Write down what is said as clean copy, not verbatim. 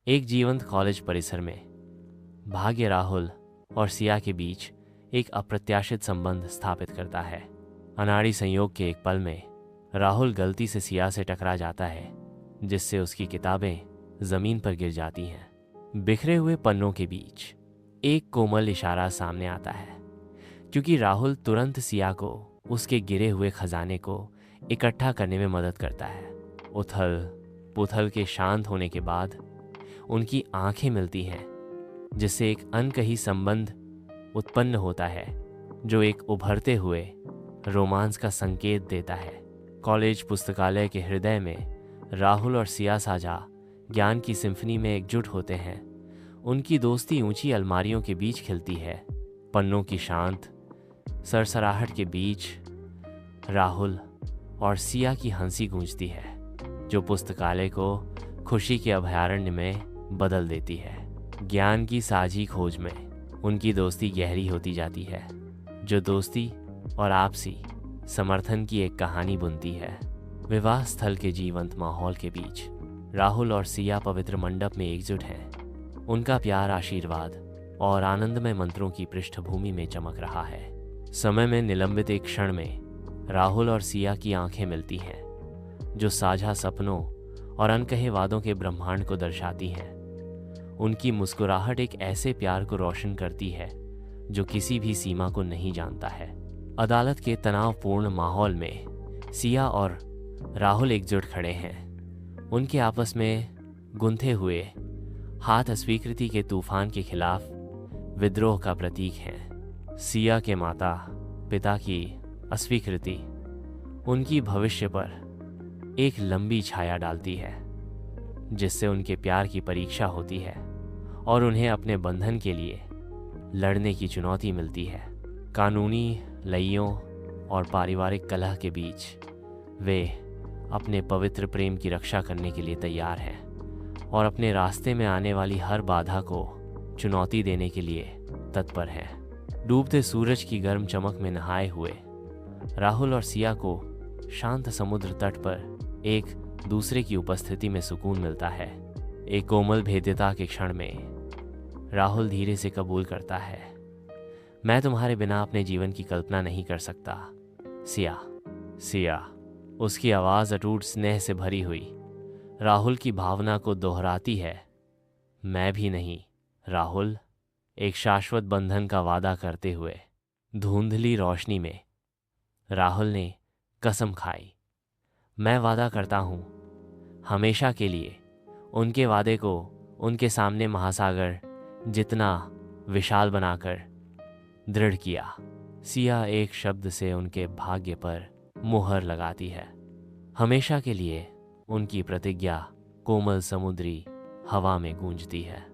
एक जीवंत कॉलेज परिसर में भाग्य राहुल और सिया के बीच एक अप्रत्याशित संबंध स्थापित करता है। अनाड़ी संयोग के एक पल में राहुल गलती से सिया से टकरा जाता है, जिससे उसकी किताबें जमीन पर गिर जाती हैं। बिखरे हुए पन्नों के बीच एक कोमल इशारा सामने आता है, क्योंकि राहुल तुरंत सिया को उसके गिरे हुए खजाने को इकट्ठा करने में मदद करता है। उथल पुथल के शांत होने के बाद उनकी आंखें मिलती हैं, जिससे एक अनकही संबंध उत्पन्न होता है, जो एक उभरते हुए रोमांस का संकेत देता है। कॉलेज पुस्तकालय के हृदय में राहुल और सिया साझा ज्ञान की सिम्फनी में एकजुट होते हैं। उनकी दोस्ती ऊंची अलमारियों के बीच खिलती है। पन्नों की शांत सरसराहट के बीच राहुल और सिया की हंसी गूंजती है, जो पुस्तकालय को खुशी के अभयारण्य में बदल देती है। ज्ञान की साझी खोज में उनकी दोस्ती गहरी होती जाती है, जो दोस्ती और आपसी समर्थन की एक कहानी बुनती है। विवाह स्थल के जीवंत माहौल के बीच राहुल और सिया पवित्र मंडप में एकजुट हैं। उनका प्यार आशीर्वाद और आनंदमय मंत्रों की पृष्ठभूमि में चमक रहा है। समय में निलंबित एक क्षण में राहुल और सिया की आंखें मिलती हैं, जो साझा सपनों और अनकहे वादों के ब्रह्मांड को दर्शाती हैं। उनकी मुस्कुराहट एक ऐसे प्यार को रोशन करती है जो किसी भी सीमा को नहीं जानता है। अदालत के तनावपूर्ण माहौल में सिया और राहुल एकजुट खड़े हैं। उनके आपस में गुंथे हुए हाथ अस्वीकृति के तूफान के खिलाफ विद्रोह का प्रतीक हैं। सिया के माता पिता की अस्वीकृति उनकी भविष्य पर एक लंबी छाया डालती है, जिससे उनके प्यार की परीक्षा होती है और उन्हें अपने बंधन के लिए लड़ने की चुनौती मिलती है। कानूनी लइयों और पारिवारिक कलह के बीच वे अपने पवित्र प्रेम की रक्षा करने के लिए तैयार हैं और अपने रास्ते में आने वाली हर बाधा को चुनौती देने के लिए तत्पर हैं। डूबते सूरज की गर्म चमक में नहाए हुए राहुल और सिया को शांत समुद्र तट पर एक दूसरे की उपस्थिति में सुकून मिलता है। एक कोमल भेद्यता के क्षण में राहुल धीरे से कबूल करता है, मैं तुम्हारे बिना अपने जीवन की कल्पना नहीं कर सकता। सिया उसकी आवाज़ अटूट स्नेह से भरी हुई राहुल की भावना को दोहराती है। मैं भी नहीं राहुल, एक शाश्वत बंधन का वादा करते हुए धुंधली रोशनी में राहुल ने कसम खाई, मैं वादा करता हूँ हमेशा के लिए उनके वादे को उनके सामने महासागर जितना विशाल बनाकर दृढ़ किया। सिया एक शब्द से उनके भाग्य पर मुहर लगाती है। हमेशा के लिए उनकी प्रतिज्ञा कोमल समुद्री हवा में गूंजती है।